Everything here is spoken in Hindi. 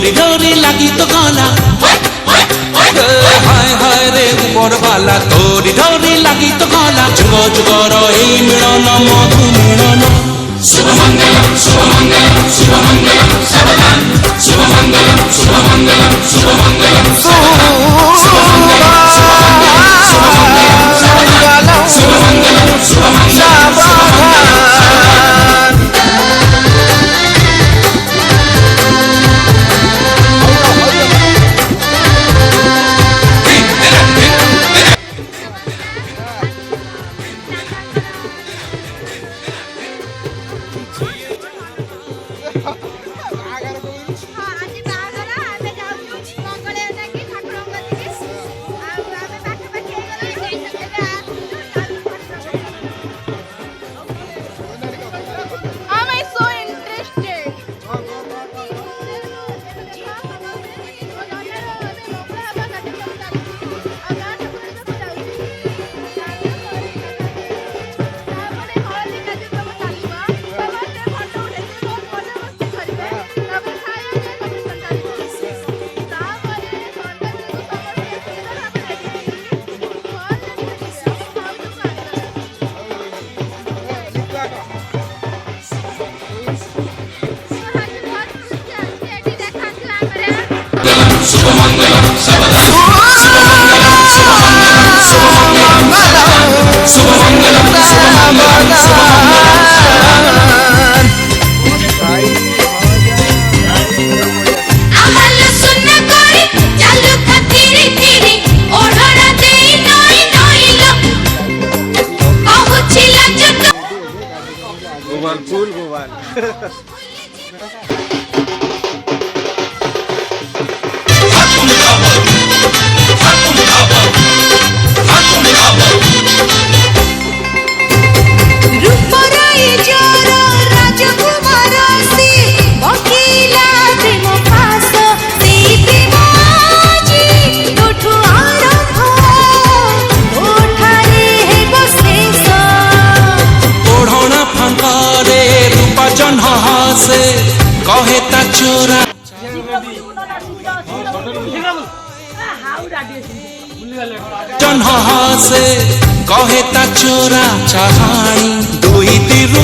डोरी डोरी लगी तो गला हाय हाय रे ऊपर वाला डोरी डोरी लगी तो गला जुग जुगर एई मिलन मधु मिलन शुभमंगलम शुभमंगलम शुभमंगलम सावधान शुभमंगलम शुभमंगलम शुभमंगलम सावधान शुभमंगलम शुभमंगलम शुभमंगलम शुभमंगलम सावधान शुभमंगलम सावधान शुभमंगलम शुभमंगलम शुभमंगलम शुभमंगलम सावधान अमल सुन कोई चालू खतीरी तीरी ओढ़ना दे नई नई लो पहुंचिला जग गोवाल फूल गोवाल रूपराई जोरो राजकुमार से वकीला प्रेम फास से प्रेम जी तोठु आरंभ ओठारे हे बसेस ओढ़ना फांकारे रूपा जन्ह हासे कहे ता चोरा जन्ह हासे कहे ता चोरा चाहाणी दुई तिरु